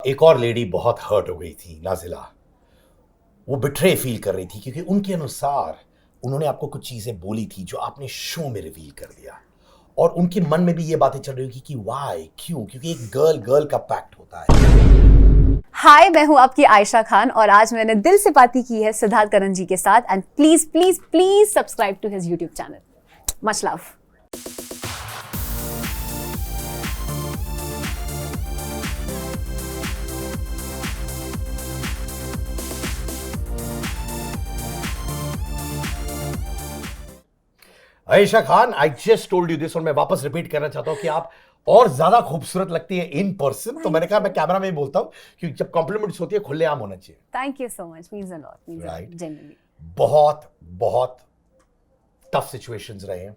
एक और लेडी बहुत हर्ट हो गई थी, नाजिला। वो बिट्रे फील कर रही थी क्योंकि उनके अनुसार उन्होंने आपको कुछ चीजें बोली थी जो आपने शो में रिवील कर दिया, और उनके मन में भी ये बातें चल रही होगी कि वाई, क्यों? क्योंकि एक गर्ल गर्ल का पैक्ट होता है। हाय, मैं हूं आपकी आयशा खान और आज मैंने दिल से बातें की है सिद्धार्थ करण जी के साथ। And please please please subscribe to his YouTube channel. Much love. Ayesha Khan, I just told you this, और मैं वापस रिपीट करना चाहता हूं कि आप और ज्यादा खूबसूरत लगती है इन पर्सन। तो मैंने कहा मैं कैमरा में ही बोलता हूं क्योंकि जब कॉम्प्लीमेंट्स होती है खुलेआम होना चाहिए। Thank you so much, means a lot, right. Genuinely. बहुत बहुत टफ सिचुएशंस रहे हैं।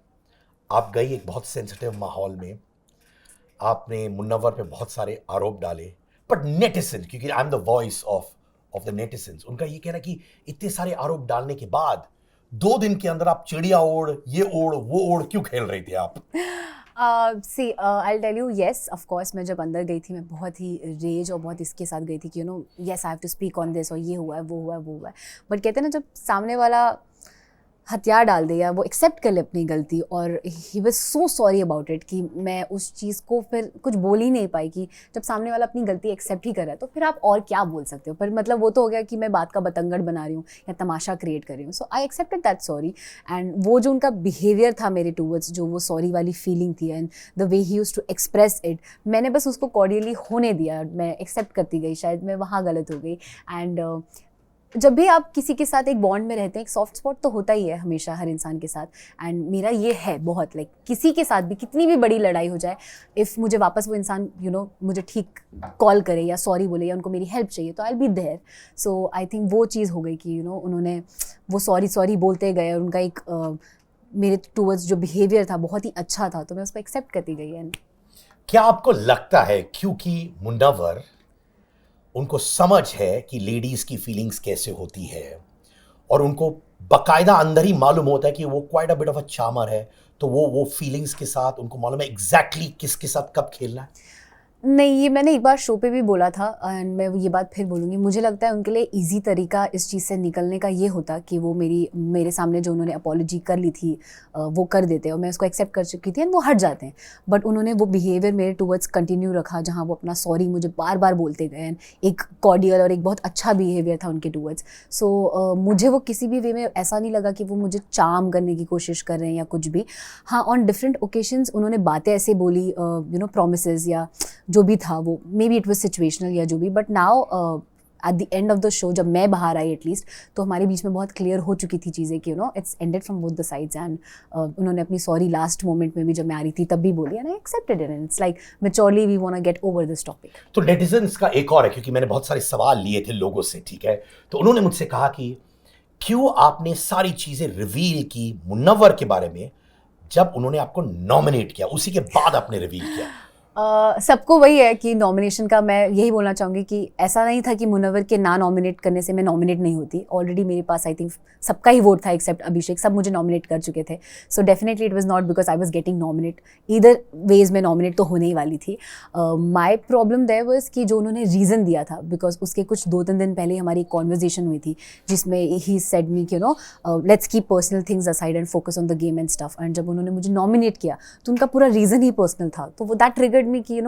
आप गई एक बहुत सेंसिटिव माहौल में, आपने मुन्नवर पे बहुत सारे आरोप डाले, बट नेटिजन, क्योंकि I am the voice of the netizens, उनका ये कहना कि इतने सारे आरोप डालने के बाद 2 दिन के अंदर आप चिड़िया ओढ़, ये ओढ़, वो ओढ़ क्यों खेल रही थी आप? See I tell you, yes of course, मैं जब अंदर गई थी मैं बहुत ही रेज और बहुत इसके साथ गई थी कि yes I have to speak on this, और ये हुआ है, वो हुआ है, वो हुआ है। बट कहते हैं ना, जब सामने वाला हथियार डाल दे या वो एक्सेप्ट कर ले अपनी गलती, और he was so sorry about it कि मैं उस चीज़ को फिर कुछ बोल ही नहीं पाई। कि जब सामने वाला अपनी गलती एक्सेप्ट ही कर रहा है तो फिर आप और क्या बोल सकते हो। पर मतलब वो तो हो गया कि मैं बात का बतंगड़ बना रही हूँ या तमाशा क्रिएट कर रही हूँ। So I accepted that sorry, and वो जो उनका बिहेवियर था मेरे टूवर्ड्स, जो वो सॉरी वाली फीलिंग थी and the way he used to express it, मैंने बस उसको कॉर्डियली होने दिया। मैं एक्सेप्ट करती गई, शायद मैं वहाँ गलत हो गई। एंड जब भी आप किसी के साथ एक बॉन्ड में रहते हैं, एक सॉफ्ट स्पॉट तो होता ही है हमेशा हर इंसान के साथ। एंड मेरा ये है बहुत, लाइक किसी के साथ भी कितनी भी बड़ी लड़ाई हो जाए, इफ़ मुझे वापस वो इंसान मुझे ठीक कॉल करे या सॉरी बोले या उनको मेरी हेल्प चाहिए, तो I will be there. So I think वो चीज़ हो गई कि उन्होंने वो सॉरी बोलते गए, और उनका एक मेरे टूवर्ड्स जो बिहेवियर था बहुत ही अच्छा था, तो मैं उसको एक्सेप्ट करती गई। एंड क्या आपको लगता है क्योंकि मुन्नवर, उनको समझ है कि लेडीज की फीलिंग्स कैसे होती है, और उनको बकायदा अंदर ही मालूम होता है कि वो quite a bit of a charmer है, तो वो फीलिंग्स के साथ उनको मालूम है एग्जैक्टली किसके साथ कब खेलना है? नहीं, ये मैंने एक बार शो पे भी बोला था एंड मैं ये बात फिर बोलूँगी। मुझे लगता है उनके लिए इजी तरीका इस चीज़ से निकलने का ये होता कि वो मेरे सामने जो उन्होंने अपॉलॉजी कर ली थी वो कर देते, और मैं उसको एक्सेप्ट कर चुकी थी एंड वो हट जाते हैं। बट उन्होंने वो बिहेवियर मेरे टूवर्ड्स कंटिन्यू रखा, जहाँ वो अपना सॉरी मुझे बार बार बोलते गए, एंड एक कॉर्डियल और एक बहुत अच्छा बिहेवियर था उनके टूवर्ड्स। सो मुझे वो किसी भी वे में ऐसा नहीं लगा कि वो मुझे चार्म करने की कोशिश कर रहे हैं या कुछ भी। हाँ, ऑन डिफरेंट ओकेजन्स उन्होंने बातें ऐसे बोली, प्रोमिसेस या जो भी था, वो may be it was situational या जो भी। But now at the end of the show, जब मैं बाहर आई एटलीस्ट, तो हमारे बीच में बहुत क्लियर हो चुकी थी चीज़ें कि it's ended from both the sides. And उन्होंने अपनी सॉरी लास्ट मोमेंट में भी जब मैं आ रही थी तब भी बोली, and I accepted it. And it's like maturely we want to get over this topic. तो नेटिजन्स का एक और है, क्योंकि मैंने बहुत सारे सवाल लिए थे लोगों से, ठीक है? तो उन्होंने मुझसे कहा कि क्यों आपने सारी चीजें रिवील की मुन्नवर के बारे में जब उन्होंने आपको नॉमिनेट किया, उसी के बाद आपने रिवील किया? सबको वही है कि नॉमिनेशन का, मैं यही बोलना चाहूँगी कि ऐसा नहीं था कि मुनव्वर के ना नॉमिनेट करने से मैं नॉमिनेट नहीं होती। ऑलरेडी मेरे पास आई थिंक सबका ही वोट था एक्सेप्ट अभिषेक, सब मुझे नॉमिनेट कर चुके थे। So definitely it was not because I was getting nominate, either ways में नॉमिनेट तो होने ही वाली थी। माई प्रॉब्लम देयर वाज कि जो उन्होंने रीज़न दिया था, बिकॉज उसके कुछ 2-3 दिन पहले हमारी कॉन्वर्जेशन हुई थी जिसमें ही सेड मी कि let's keep personal things aside and focus on the game and stuff. And जब उन्होंने मुझे नॉमिनेट किया तो उनका पूरा रीज़न ही पर्सनल था, तो वो दैट ट्रिगर्ड मी कि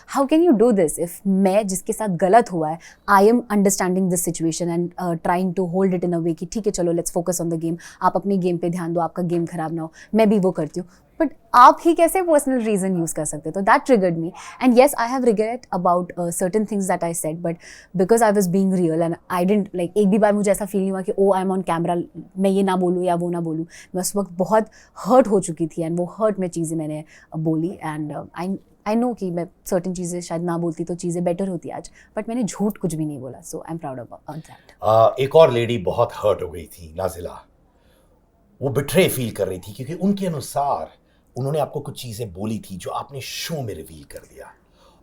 how can you do this if मैं जिसके साथ गलत हुआ है, I am understanding this situation and trying to hold it in a way कि ठीक है चलो let's focus on the game, आप अपने गेम पे ध्यान दो, आपका गेम खराब ना हो, मैं भी वो करती हूँ। बट आप ही कैसे पर्सनल रीजन यूज कर सकते हो? तो that triggered me. And yes, I have regret about certain things that I said, but because I was being real and I didn't like, एक भी बार मुझे ऐसा फील नहीं हुआ कि ओ आई एम ऑन कैमरा, मैं ये ना बोलूँ या वो ना बोलूँ। मैं उस वक्त बहुत हर्ट हो चुकी थी एंड वो हर्ट में चीज़ें मैंने बोली। एंड आई नो कि मैं सर्टन चीज़ें शायद ना बोलती तो चीज़ें बेटर होती आज, बट मैंने झूठ कुछ भी नहीं बोला। So I am proud about that. एक और लेडी बहुत हर्ट हो गई थी, नाजिला। वो बिट्रे फील कर रही थी क्योंकि उनके अनुसार उन्होंने आपको कुछ चीजें बोली थी जो आपने शो में रिवील कर दिया,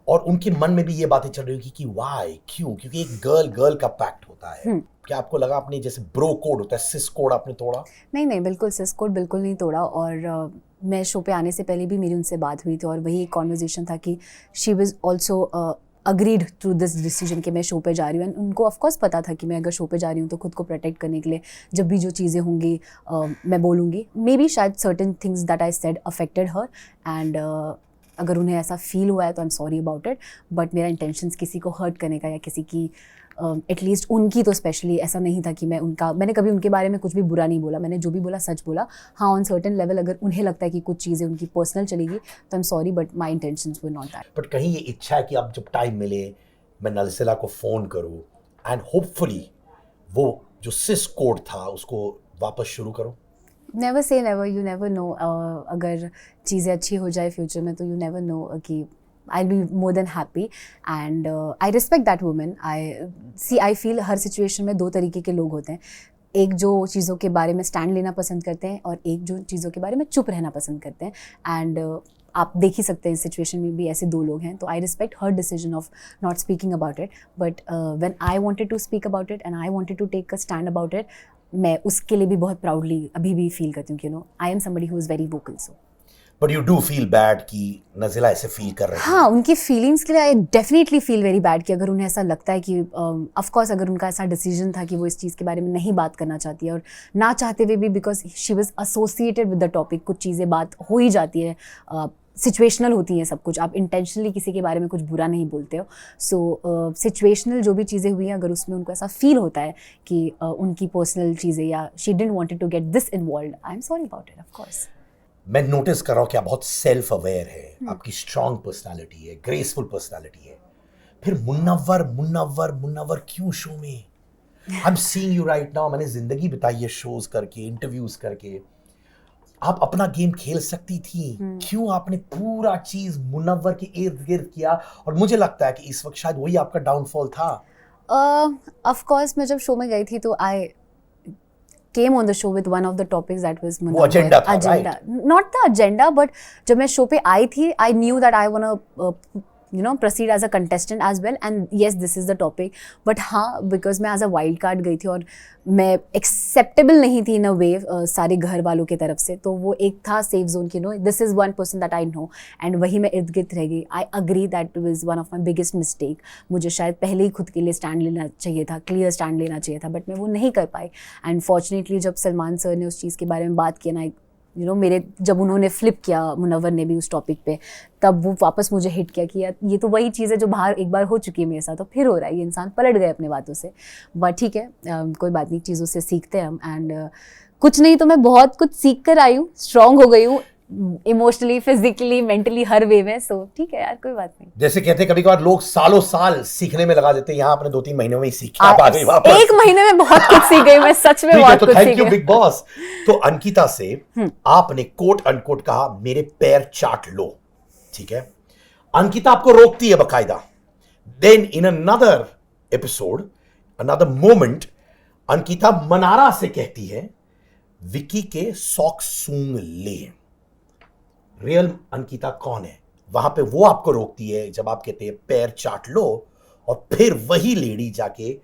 और उनके मन में भी ये बातें चल रही होगी कि वाई, क्यों? क्योंकि एक गर्ल गर्ल का पैक्ट होता है। क्या आपको लगा आपने, जैसे ब्रो कोड होता है, सिस कोड आपने तोड़ा? नहीं नहीं, बिल्कुल सिस कोड बिल्कुल नहीं तोड़ा। और मैं शो पे आने से पहले भी मेरी उनसे बात हुई थी और वही एक कॉन्वर्जेशन था कि she was also agreed to this decision कि मैं शो पे जा रही हूँ एंड उनको ऑफ कोर्स पता था कि मैं अगर शो पे जा रही हूँ तो खुद को प्रोटेक्ट करने के लिए जब भी जो चीज़ें होंगी मैं बोलूँगी मे बी शायद certain things that I said affected her and अगर उन्हें ऐसा फील हुआ है तो आई am sorry about it but मेरा इंटेंशंस किसी को हर्ट करने का या किसी की एटलीस्ट उनकी तो स्पेशली ऐसा नहीं था कि मैंने कभी उनके बारे में कुछ भी बुरा नहीं बोला, मैंने जो भी बोला सच बोला. हाँ, ऑन सर्टेन लेवल अगर उन्हें लगता है कि कुछ चीज़ें उनकी पर्सनल चलेगी तो आई am sorry but my intentions were not that. But कहीं ये इच्छा है कि अब जब टाइम मिले मैं नज़ला को फ़ोन करूँ एंड होपफुली वो जो सिस कोड था उसको वापस शुरू करूँ? Never say never, you never know. अगर चीज़ें अच्छी हो जाए फ्यूचर में तो यू नेवर नो कि I'll be more than happy and I respect that woman. I feel her situation में दो तरीके के लोग होते हैं. एक जो चीज़ों के बारे में स्टैंड लेना पसंद करते हैं और एक जो चीज़ों के बारे में चुप रहना पसंद करते हैं. एंड आप देख ही सकते हैं इस सिचुएशन में भी ऐसे दो लोग हैं. तो I respect her decision of not speaking about it but when I wanted to speak about it and I wanted to take a stand about it, मैं उसके लिए भी बहुत प्राउडली अभी भी फील करती हूँ कि I am somebody who is very vocal. So but you do feel bad कि नज़ला ऐसे फील कर रही है? हाँ, उनकी फीलिंग्स के लिए I definitely feel very bad कि अगर उन्हें ऐसा लगता है कि ऑफ कोर्स अगर उनका ऐसा डिसीजन था कि वो इस चीज़ के बारे में नहीं बात करना चाहती है और ना चाहते हुए भी because she was associated with the topic, कुछ चीज़ें बात हो ही जाती है, सिचुएशनल होती हैं सब कुछ. आप इंटेंशनली किसी के बारे में कुछ बुरा नहीं बोलते हो. सो सिचुएशनल जो भी चीज़ें हुई हैं अगर उसमें उनको ऐसा फील होता है कि उनकी पर्सनल चीज़ें या she didn't wanted to get this involved, I am sorry about it. Of course मैं नोटिस कर रहा हूँ कि आप बहुत सेल्फ अवेयर है, आपकी स्ट्रांग पर्सनालिटी है, ग्रेसफुल पर्सनालिटी है. फिर मुन्नवर क्यों शो में? I am seeing you right now. मैंने जिंदगी बिताई है शोज करके, इंटरव्यूज करके. आप अपना गेम खेल सकती थी. क्यों आपने पूरा चीज मुन्नवर के इर्द गिर्द किया? और मुझे लगता है कि इस वक्त शायद वही आपका डाउनफॉल था. ऑफ कोर्स मैं जब शो में गई थी तो आई came on the show with one of the topics that was वो agenda था, agenda. Not the agenda, but जब मैं शो पे आई थी, I knew that I wanna proceed as a contestant as well, and yes, this is the topic. But हाँ, because मैं as a wild card गई थी और मैं acceptable नहीं थी in a way सारे घर वालों के तरफ से, तो वो एक था safe zone कि this is one person that I know, and वही मैं इर्द गिर्द रह गई. I agree that was one of my biggest mistake. मुझे शायद पहले ही खुद के लिए stand लेना चाहिए था, clear stand लेना चाहिए था, but मैं वो नहीं कर पाई. And fortunately जब सलमान सर ने उस चीज़ के बारे में बात किया ना, मेरे जब उन्होंने फ्लिप किया, मुनव्वर ने भी उस टॉपिक पे, तब वो वापस मुझे हिट किया कि यार ये तो वही चीज़ है जो बाहर एक बार हो चुकी है मेरे साथ, तो फिर हो रहा है. ये इंसान पलट गए अपने बातों से. बट ठीक है, कोई बात नहीं, चीज़ों से सीखते हैं हम. एंड कुछ नहीं तो मैं बहुत कुछ सीख कर आई हूँ, स्ट्रांग हो गई हूँ इमोशनली, फिजिकली, मेंटली, हर वे में. सो ठीक है यार, कोई बात नहीं. जैसे कहते हैं कभी कभार लोग सालों साल सीखने में लगा देते हैं, यहाँ आपने 2-3 महीनों में ही सीखा. आप आ गई वापस. 1 महीने में बहुत कुछ सीख गई मैं, सच में बहुत कुछ सीख गई. Thank you big boss. तो अंकिता से आपने कोट अनकोट कहा मेरे पैर चाट लो, ठीक है. अंकिता आपको रोकती है बकायदा. Then in another episode, another moment, Ankita Mannara से कहती है विकी के सॉक्स सूंघ ले. रियल अंकिता कौन है? वहां पे वो आपको रोकती है जब आप कहते हैं पैर चाट लो, और फिर वही लेडी जाके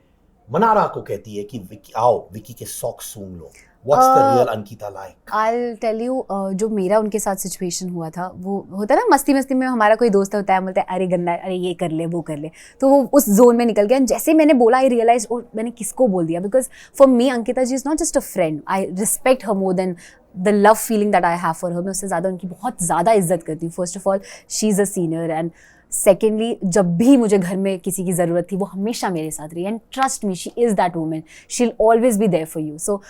मनारा को कहती है कि विकी आओ, विकी के सॉक्स सूंघ लो. What's the real Ankita like? I'll tell you, जो मेरा उनके साथ सिचुएशन हुआ था, वो होता है ना मस्ती मस्ती में हमारा कोई दोस्त होता है, बोलता है अरे गंदा है, अरे ये कर ले वो कर ले, तो वो उस जोन में निकल गया. जैसे मैंने बोला आई रियलाइज, और मैंने किसको बोल दिया, because for me Ankita ji is not just a friend. I respect her more than the love feeling that I have for her. मैं उससे ज़्यादा उनकी बहुत ज़्यादा इज्जत करती हूँ. First of all she is a senior, and secondly जब भी मुझे घर में किसी की ज़रूरत थी वो हमेशा मेरे साथ रही. And trust me, she is that woman, she will always be there for you. So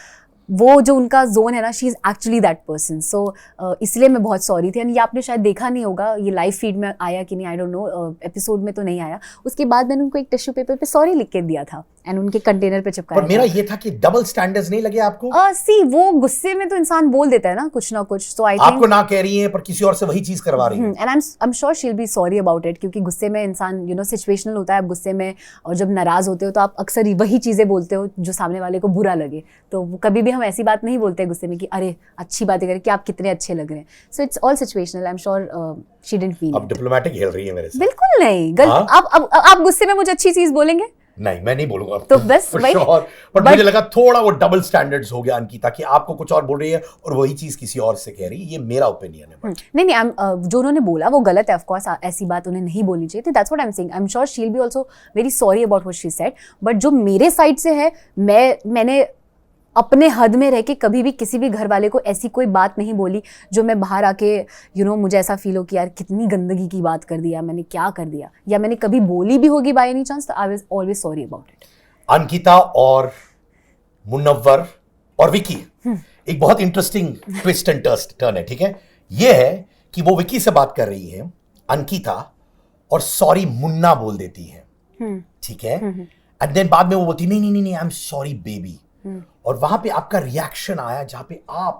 वो जो उनका जोन है ना, she is actually that person. So इसलिए मैं बहुत सॉरी थी. एंड ये आपने शायद देखा नहीं होगा, ये लाइव फीड में आया कि नहीं, आई डोंट नो, एपिसोड में तो नहीं आया. उसके बाद मैंने उनको एक टिश्यू पेपर पे सॉरी लिख के दिया था एंड उनके कंटेनर पे चिपकाया. पर मेरा ये था कि डबल स्टैंडर्ड्स नहीं लगे आपको? सी वो गुस्से में तो इंसान बोल देता है ना कुछ ना कुछ. सो आई थिंक आपको ना कह रही है पर किसी और से वही चीज करवा रही है. And I am sure she will be sorry about it, क्योंकि गुस्से में इंसान सिचुएशनल होता है. आप गुस्से में और जब नाराज होते हो तो आप अक्सर वही चीजें बोलते हो जो सामने वाले को बुरा लगे. तो कभी भी हम ऐसी बात नहीं बोलते गुस्से में कि अरे अच्छी बातें करें कि आप कितने अच्छे लग रहे हैं. So it's all situational. I am sure she didn't mean. अब डिप्लोमेटिक खेल रही है मेरे साथ. बिल्कुल नहीं. आप गुस्से में मुझे अच्छी चीज बोलेंगे? नहीं, मैं नहीं बोलूंगा तो बस for वही- sure. But but- मुझे लगा थोड़ा वो डबल स्टैंडर्ड्स हो गया अंकिता कि आपको कुछ और बोल रही है और वही चीज किसी और से कह रही है। ये मेरा ओपिनियन है। नहीं नहीं जो उन्होंने बोला वो गलत है, ऑफ कोर्स ऐसी बात उन्हें नहीं बोलनी चाहिए थी, that's what I am saying. I am sure she will be also very sorry about what she said, but जो मेरे साइड से है, मैंने अपने हद में रह के कभी भी किसी भी घर वाले को ऐसी कोई बात नहीं बोली जो मैं बाहर आके मुझे ऐसा फील हो कि यार कितनी गंदगी की बात कर दिया, मैंने क्या कर दिया, या मैंने कभी बोली भी होगी बाय एनी चांस, तो I was always sorry about it. Ankita और मुनव्वर और विकी, एक बहुत इंटरेस्टिंग ट्विस्ट एंड टर्न है, ठीक है। ये है कि वो विकी से बात कर रही है अंकिता और सॉरी मुन्ना बोल देती है, ठीक है। एंड देन बाद में वो बोलती नहीं नहीं नहीं आई एम सॉरी बेबी, और वहां पे आपका रिएक्शन आया जहां पे आप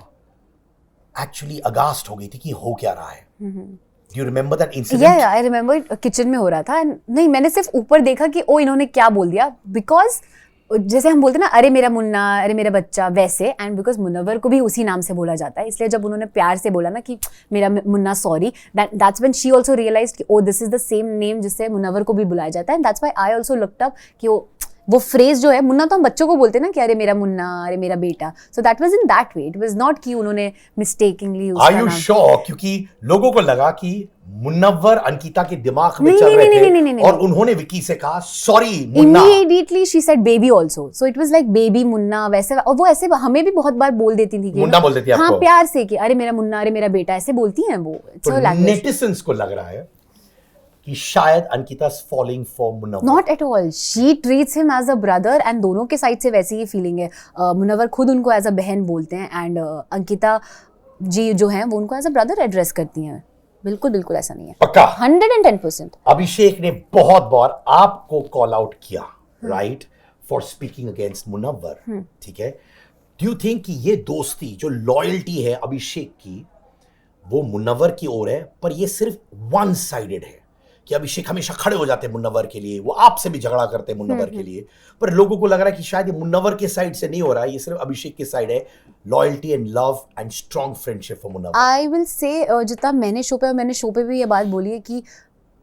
एक्चुअली अगास्ट हो गई थी कि हो क्या रहा है। Do you remember that incident? I remember kitchen में हो रहा था, नहीं मैंने सिर्फ ऊपर देखा कि ओ इन्होंने क्या बोल दिया, बिकॉज जैसे हम बोलते ना अरे मेरा मुन्ना, अरे मेरा बच्चा, वैसे, एंड बिकॉज मुनव्वर को भी उसी नाम से बोला जाता है, इसलिए जब उन्होंने प्यार से बोला ना कि मेरा Munna sorry, that's when she also realized कि oh this is the same name जिससे मुनव्वर को भी बुलाया जाता है, and that's why I also looked up कि वो फ्रेज जो है, मुन्ना तो हम बच्चों को बोलते हैं ना कि अरे मेरा मुन्ना, अरे मेरा बेटा, so that was in that way, it was not कि उन्होंने मिस्टेकिंगली उसका आर यू नाम। श्योर? क्योंकि लोगों को लगा कि मुनव्वर अंकिता के दिमाग में नहीं, चल नहीं, रहे नहीं, थे नहीं, नहीं, नहीं, और नहीं। उन्होंने विकी से कहा sorry Munna. Immediately she said baby also, so it was like baby Munna वैसे, और वो ऐसे हमें भी बहुत बार बोल देती थी कि मुन्ना बोल देती है हाँ आपको? प्यार से कि अरे मेरा मुन्ना, अरे मेरा बेटा, ऐसे बोलती हैं वो। It's her तो language. नेटिजन्स को लग रहा है कि शायद Ankita following for Munawar. Not at all. She treats him as a brother, and दोनों के साइड से वैसी ही फीलिंग है। मुनव्वर खुद उनको एज अ बहन बोलते हैं, एंड अंकिता जी जो हैं वो उनको एज अ ब्रदर एड्रेस करती हैं। बिल्कुल बिल्कुल ऐसा नहीं है, पक्का 110%। अभिषेक ने बहुत बार आपको कॉल आउट किया, right, for speaking against Munawar, ठीक है। डू यू थिंक कि ये दोस्ती जो लॉयल्टी है अभिषेक की वो मुनव्वर की ओर है, पर ये सिर्फ वन साइडेड है कि अभिषेक हमेशा खड़े हो जाते हैं मुनव्वर के लिए, वो आपसे भी झगड़ा करते हैं मुनव्वर के लिए, पर लोगों को लग रहा है कि शायद ये मुनव्वर के साइड से नहीं हो रहा है, ये सिर्फ अभिषेक की साइड है, loyalty and love and strong friendship for Munawar. I will say जितना मैंने शो पे, और मैंने शो पे भी ये बात बोली है कि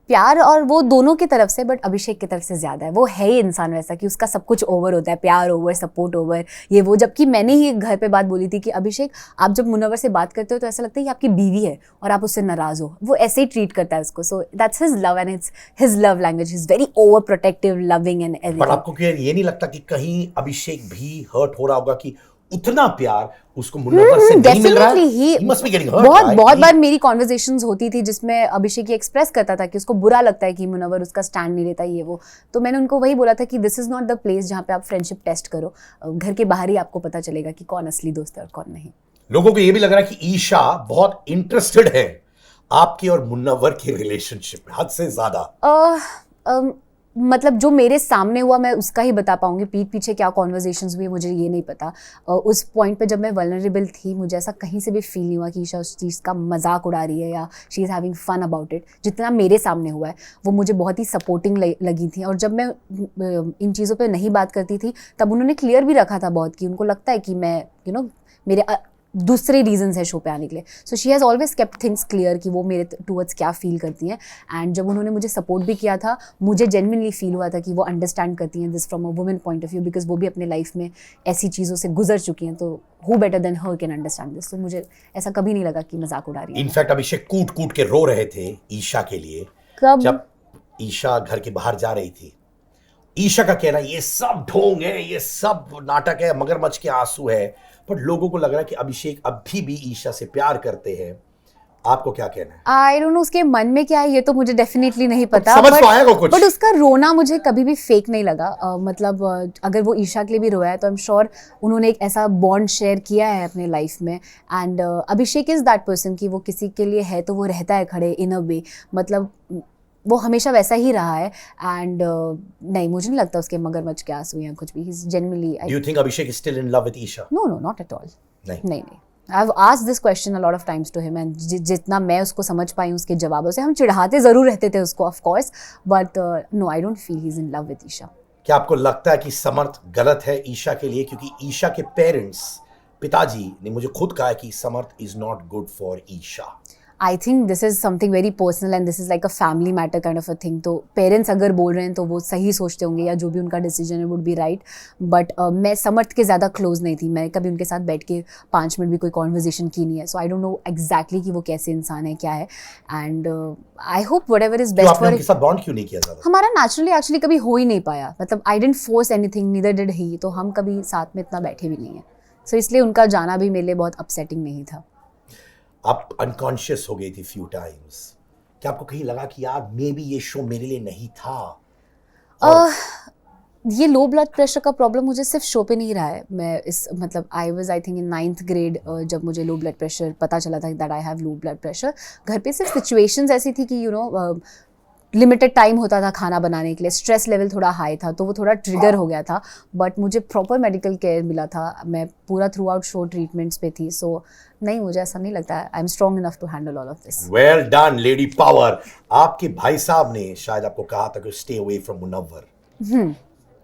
प्यार और वो दोनों की तरफ से, बट अभिषेक की तरफ से ज्यादा है। वो है ही इंसान वैसा कि उसका सब कुछ ओवर होता है, प्यार ओवर, सपोर्ट ओवर, ये वो। जबकि मैंने ही घर पे बात बोली थी कि अभिषेक आप जब मुनव्वर से बात करते हो तो ऐसा लगता है कि आपकी बीवी है और आप उससे नाराज हो, वो ऐसे ही ट्रीट करता है उसको। So that's his love and it's his love language, he is very over protective, loving and पर एवरीथिंग। आपको क्या ये नहीं लगता कि कहीं अभिषेक भी हर्ट हो रहा होगा कि उतना प्यार उसको मुनव्वर से नहीं मिल रहा है? Definitely, He must be getting hurt, बहुत right? बहुत बार मेरी कॉन्वर्जेशंस होती थी जिसमें अभिषेक ये एक्सप्रेस करता था कि उसको बुरा लगता है कि मुनव्वर उसका स्टैंड नहीं लेता, ये वो। तो मैंने उनको वही बोला था कि this is not the place जहाँ पे आप फ्रेंडशिप टेस्ट करो, घर के बाहर ही आपको पता चलेगा कि कौन असली दोस्त है और कौन नहीं। लोगों को ये भी लग रहा है कि ईशा बहुत इंटरेस्टेड है आपके और मुनव्वर के रिलेशनशिप में, हद से ज्यादा। मतलब जो मेरे सामने हुआ मैं उसका ही बता पाऊंगी, पीठ पीछे क्या कॉन्वर्जेशंस हुई मुझे ये नहीं पता। उस पॉइंट पे जब मैं वल्नरेबल थी, मुझे ऐसा कहीं से भी फील नहीं हुआ कि ईशा उस चीज़ का मजाक उड़ा रही है या she is having fun about it. जितना मेरे सामने हुआ है वो मुझे बहुत ही सपोर्टिंग लगी थी, और जब मैं इन चीज़ों पे नहीं बात करती थी तब उन्होंने क्लियर भी रखा था बहुत कि उनको लगता है कि मैं मेरे दूसरे रीजंस है शो पे आने के लिए। So she has always kept things clear कि वो मेरे टूवर्ड्स क्या फील करती हैं। एंड जब उन्होंने मुझे सपोर्ट भी किया था, मुझे जेन्युइनली फील हुआ था कि वो अंडरस्टैंड करती हैं this from a women point of view, because वो भी अपने लाइफ में ऐसी चीज़ों से गुजर चुकी हैं, तो who better than her can understand this. तो मुझे ऐसा कभी नहीं लगा कि मजाक उड़ा रही है। इनफैक्ट अभिषेक कूट कूट के रो रहे थे ईशा के लिए कब? जब ईशा घर के बाहर जा रही थी। ईशा का कहना ये सब ढोंग है, ये सब नाटक है, मगरमच्छ के आंसू है, पर लोगों को लग रहा है कि अभिषेक अभी भी ईशा से प्यार करते हैं। आपको क्या कहना है? आई डोंट नो उसके मन में क्या है, ये तो मुझे डेफिनेटली नहीं पता, समझ तो आएगा कुछ। बट उसका रोना मुझे कभी भी फेक नहीं लगा। मतलब अगर वो ईशा के लिए भी रोया है तो आई एम श्योर उन्होंने एक ऐसा बॉन्ड शेयर किया है अपने लाइफ में। And Abhishek is that person कि वो किसी के लिए है तो वो रहता है खड़े इन अ वे, मतलब वो हमेशा वैसा ही रहा है। एंड नहीं, मुझे नहीं लगता उसके मगरमच्छ के आंसू या कुछ भी। He is genuinely, do you think Abhishek is still in love with Isha? No no, not at all. नहीं। I have asked this question a lot of times to him, and जितना मैं उसको समझ पाई हूँ उसके जवाबों से, हम चिढ़ाते जरूर रहते थे उसको of course, but no, I don't feel he is in love with Isha. क्या आपको लगता है कि समर्थ गलत है ईशा के लिए? क्योंकि ईशा के पेरेंट्स, पिताजी ने मुझे खुद कहा है कि Samarth is not good for Isha. I think this is something very personal and this is like a family matter kind of a thing. तो पेरेंट्स अगर बोल रहे हैं तो वो सही सोचते होंगे या जो भी उनका डिसीजन है वुड बी राइट. बट मैं समर्थ के ज़्यादा क्लोज नहीं थी. मैं कभी उनके साथ बैठ के 5 मिनट भी कोई कॉन्वर्जेशन की नहीं है. सो आई डोंट नो एग्जैक्टली कि वो कैसे इंसान है, क्या है. And I hope what ever is क्यों बेस्ट आपने फॉर. उनके साथ बॉन्ड क्यों नहीं किया ज्यादा? हमारा नेचुरली एक्चुअली कभी हो ही नहीं पाया. मतलब I didn't force anything, neither did he. तो हम कभी साथ में इतना बैठे भी नहीं है. सो इसलिए उनका जाना भी मेरे लिए बहुत अपसेटिंग नहीं था. आप अनकॉन्शियस हो गई थी फ्यू टाइम्स. क्या आपको कहीं लगा कि यार मे बी ये शो मेरे लिए नहीं था? ये लो ब्लड प्रेशर का प्रॉब्लम मुझे सिर्फ शो पे नहीं रहा है. मैं इस मतलब I was I think in 9th grade जब मुझे लो ब्लड प्रेशर पता चला था that I have low blood pressure. घर पे सिर्फ सिचुएशंस ऐसी थी कि यू नो लिमिटेड टाइम होता था खाना बनाने के लिए. स्ट्रेस लेवल थोड़ा हाई था तो वो थोड़ा ट्रिगर हो गया था. बट मुझे प्रॉपर मेडिकल केयर मिला था. मैं पूरा थ्रू आउट शो ट्रीटमेंट्स पे थी. सो नहीं, मुझे ऐसा नहीं लगता. I am strong enough to handle all of this. Well done lady power. आपके भाई साहब ने शायद आपको कहा था कि स्टे अवे फ्रॉम मुनव्वर.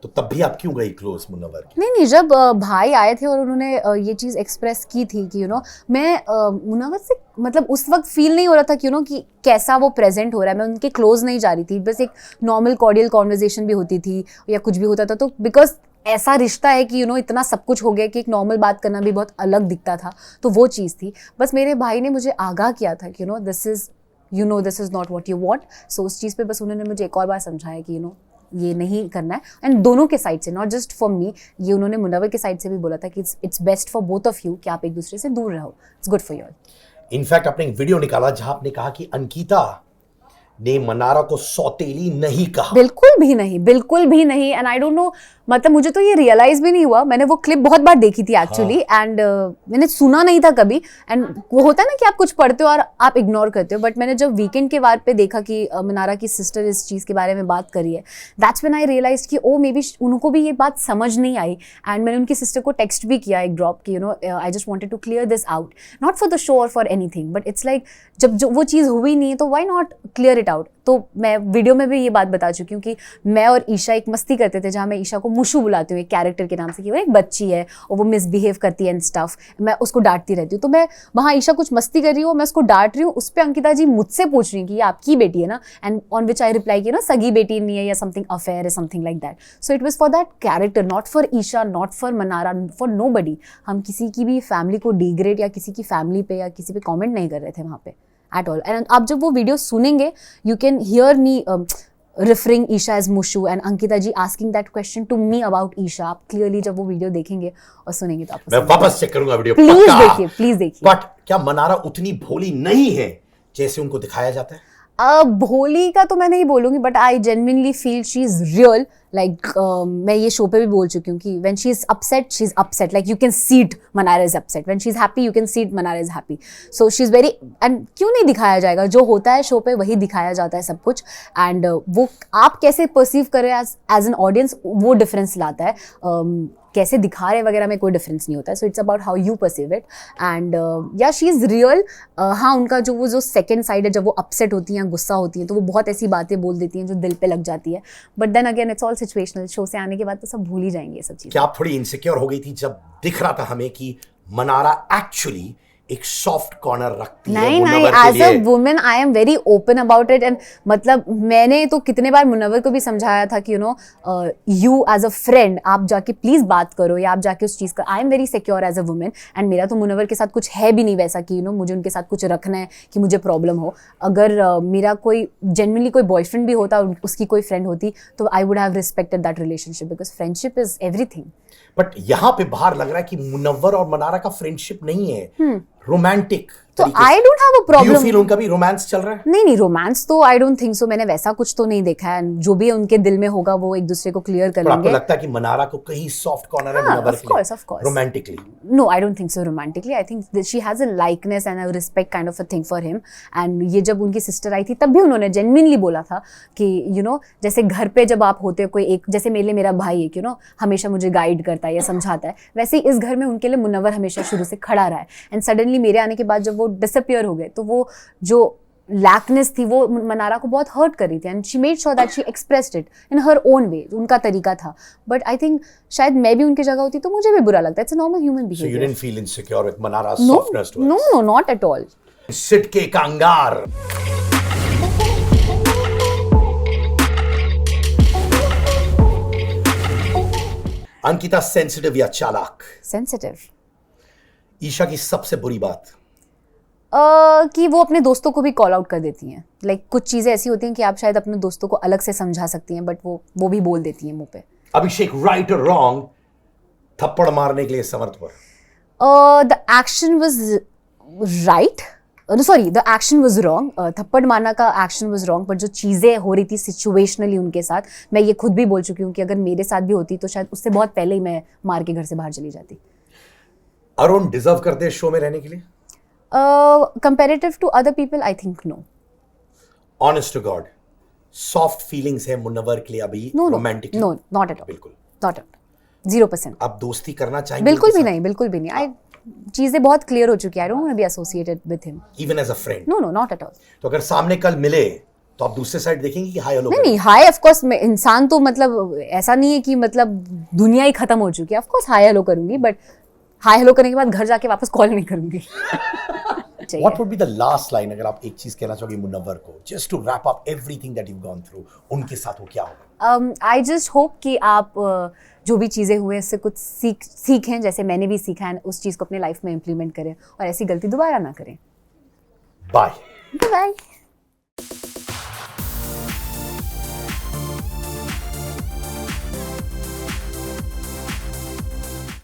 तो तब भी आप क्यों गई क्लोज मुनव्वर की? नहीं, जब भाई आए थे और उन्होंने ये चीज़ एक्सप्रेस की थी कि यू नो मैं मुनव्वर से मतलब उस वक्त फील नहीं हो रहा था कि यू नो कि कैसा वो प्रेजेंट हो रहा है. मैं उनके क्लोज नहीं जा रही थी. बस एक नॉर्मल कॉर्डियल कॉन्वर्जेशन भी होती थी या कुछ भी होता था. तो बिकॉज ऐसा रिश्ता है कि यू नो इतना सब कुछ हो गया कि एक नॉर्मल बात करना भी बहुत अलग दिखता था. तो वो चीज़ थी. बस मेरे भाई ने मुझे आगाह किया था कि this is not what you want. So उस चीज़ पे बस उन्होंने मुझे एक और बार समझाया कि ये नहीं करना है. एंड दोनों के साइड से, नॉट जस्ट फॉर मी. ये उन्होंने मुनव्वर के साइड से भी बोला था कि it's best for both of you कि आप एक दूसरे से दूर रहो. It's good for you all. In fact आपने एक वीडियो निकाला जहां आपने कहा कि अंकिता ने मनारा को सौतेली नहीं कहा. बिल्कुल भी नहीं, बिल्कुल भी नहीं. एंड आई डोंट नो, मतलब मुझे तो ये रियलाइज भी नहीं हुआ. मैंने वो क्लिप बहुत बार देखी थी एक्चुअली. एंड मैंने सुना नहीं था कभी. एंड वो होता है ना कि आप कुछ पढ़ते हो और आप इग्नोर करते हो. बट मैंने जब वीकेंड के वार पे देखा कि मनारा की सिस्टर इस चीज़ के बारे में बात करी है, दैट्स व्हेन आई रियलाइज कि ओ मे बी उनको भी ये बात समझ नहीं आई. एंड मैंने उनकी सिस्टर को टेक्स्ट भी किया एक ड्रॉप कि I just wanted to clear this out, not for the show और for anything. But it's like जब जो वो चीज़ हुई नहीं है तो why not clear it out. तो मैं वीडियो में भी ये बात बता चुकी हूँ कि मैं और ईशा एक मस्ती करते थे जहाँ मैं ईशा को मुशु बुलाती हूँ एक कैरेक्टर के नाम से कि वो एक बच्ची है और वो मिसबिहेव करती है एंड स्टफ. मैं उसको डांटती रहती हूँ. तो मैं वहाँ ईशा कुछ मस्ती कर रही हूँ, मैं उसको डांट रही हूँ. उस पर अंकिता जी मुझसे पूछ रही हैं कि ये आपकी बेटी है ना. And on which I reply कि सगी बेटी नहीं है या समथिंग अफेयर है, something like that. So it was for that character, not for Isha, not for Manara, for nobody. हम किसी की भी फैमिली को डिग्रेड या किसी की फैमिली पे या किसी पे कॉमेंट नहीं कर रहे थे वहाँ पे at all. And आप जब वो वीडियो सुनेंगे, you can hear me referring Isha as Mushu and Ankita ji asking that question to me about Isha. आप clearly जब वो वीडियो देखेंगे और सुनेंगे तो आपको मैं वापस चेक करूंगा वीडियो. प्लीज देखिए, प्लीज देखिए. बट क्या मनारा उतनी भोली नहीं है जैसे उनको दिखाया जाता है? भोली का तो मैं नहीं बोलूँगी, but I genuinely feel she is real. Like मैं ये शो पे भी बोल चुकी हूँ कि when she is upset like you can see it Mannara is upset. When she is happy you can see it Mannara is happy. So she is very, and क्यों नहीं दिखाया जाएगा? जो होता है शो पे वही दिखाया जाता है सब कुछ. एंड वो आप कैसे परसीव करें एज एन ऑडियंस, वो डिफरेंस लाता है. कैसे दिखा रहे वगैरह में कोई डिफरेंस नहीं होता है. So it's about how you perceive it. And या शी इज़ रियल. हाँ, उनका जो सेकेंड साइड है, जब वो अपसेट होती हैं, गुस्सा होती हैं, तो वो बहुत ऐसी बातें बोल देती हैं जो दिल पे लग जाती है. But then again it's all situational. Show से आने के बाद तो सब भूल ही जाएंगे ये सब चीज़ें. क्या आप थोड़ी इनसिक्योर हो गई थी जब दिख रहा था हमें कि मनारा एक्चुअली एक सॉफ्ट कॉर्नर रखती है मुनव्वर के लिए? As a women I am very open about it. And मतलब मैंने तो कितने बार मुनव्वर को भी समझाया था कि यू एज अ फ्रेंड आप जाके प्लीज बात करो या आप जाके उस चीज़ का. I am very secure as a women. And मेरा तो मुनव्वर के साथ कुछ है भी नहीं वैसा कि मुझे उनके साथ कुछ रखना है कि मुझे प्रॉब्लम हो. अगर मेरा कोई जेन्युइनली कोई बॉयफ्रेंड भी होता, उसकी कोई फ्रेंड होती, तो I would have respected that relationship because friendship is everything. But यहाँ पे बाहर लग रहा है कि मुनव्वर और मनारा का फ्रेंडशिप नहीं है, रोमांटिक. तो I don't have a problem. Feel उनका भी रोमांस चल रहा है? नहीं, रोमांस तो आई डोंट थिंक सो. मैंने वैसा कुछ तो नहीं देखा है. जो भी उनके दिल में होगा वो एक दूसरे को क्लियर कर लेंगे. आपको लगता है कि मनारा को कहीं सॉफ्ट कॉर्नर है मुनव्वर के लिए? Of course romantically? No, I don't think so romantically. I think she has a likeness and a respect kind of a thing for him. And ये जब उनकी सिस्टर आई थी तब भी उन्होंने जेन्युइनली बोला था कि जैसे घर पे जब आप होते हो, कोई एक जैसे मेरा भाई है हमेशा मुझे गाइड करता है या समझाता है, वैसे ही इस घर में उनके लिए मुनव्वर हमेशा शुरू से खड़ा रहा है. एंड सडनली मेरे आने के बाद जब वो डिसअपियर हो गए तो वो जो लैकनेस थी वो मनारा को बहुत हर्ट कर रही थी. And she made sure that she expressed it in her own way. उनका तरीका था. बट आई थिंक शायद मैं भी उनकी जगह होती तो मुझे भी बुरा लगता है. It's a normal human behaviour. So you didn't feel insecure with Manara's softness to us? No, not at all. सिटके कांगार। अंकिता सेंसिटिव या चालाक? सेंसिटिव। ईशा की सबसे बुरी बात? कि वो अपने दोस्तों को भी कॉल आउट कर देती हैं। लाइक कुछ चीज़ें ऐसी होती हैं कि आप शायद अपने दोस्तों को अलग से समझा सकती हैं, बट वो भी बोल देती हैं मुंह पे। अभिषेक राइट और रॉन्ग थप्पड़ मारने के लिए समर्थ पर? The action was right, sorry the action was wrong. थप्पड़ मारना का एक्शन वाज रॉन्ग, बट जो चीज़ें हो रही थी सिचुएशनली उनके साथ, मैं ये खुद भी बोल चुकी हूँ कि अगर मेरे साथ भी होती तो शायद उससे बहुत पहले ही मैं मार के घर से बाहर चली जाती। अरुण डिजर्व करते हैं शो में रहने के लिए? Comparative to other people I think no. Honest to god, soft feelings है मुन्नवर के लिए अभी? No romantic? No, not at all, बिल्कुल नॉट एट ऑल, 0%। आप दोस्ती करना चाहेंगे? बिल्कुल भी नहीं, बिल्कुल भी नहीं। आई चीजें बहुत क्लियर हो चुकी है। I don't want to be associated with him. Even as a friend? No no, not at all. तो अगर सामने कल मिले तो आप दूसरे साइड देखेंगे कि हाय हेलो? नहीं नहीं, हाय ऑफ कोर्स। मैं इंसान तो मतलब ऐसा नहीं है कि मतलब दुनिया ही खत्म हो चुकी है। ऑफ कोर्स हाय हेलो करूंगी, बट हाय हेलो करने के बाद घर जाके वापस कॉल नहीं करूंगी। What would be the last line अगर आप एक चीज कहना चाहोगे मुन्नवर को, just to wrap up everything that you've gone through, उनके साथ वो क्या होगा? आई जस्ट होप कि आप जो भी चीज़ें हुए उससे कुछ सीखें, जैसे मैंने भी सीखा है, उस चीज़ को अपने लाइफ में इम्प्लीमेंट करें और ऐसी गलती दोबारा ना करें। बाय। बाय।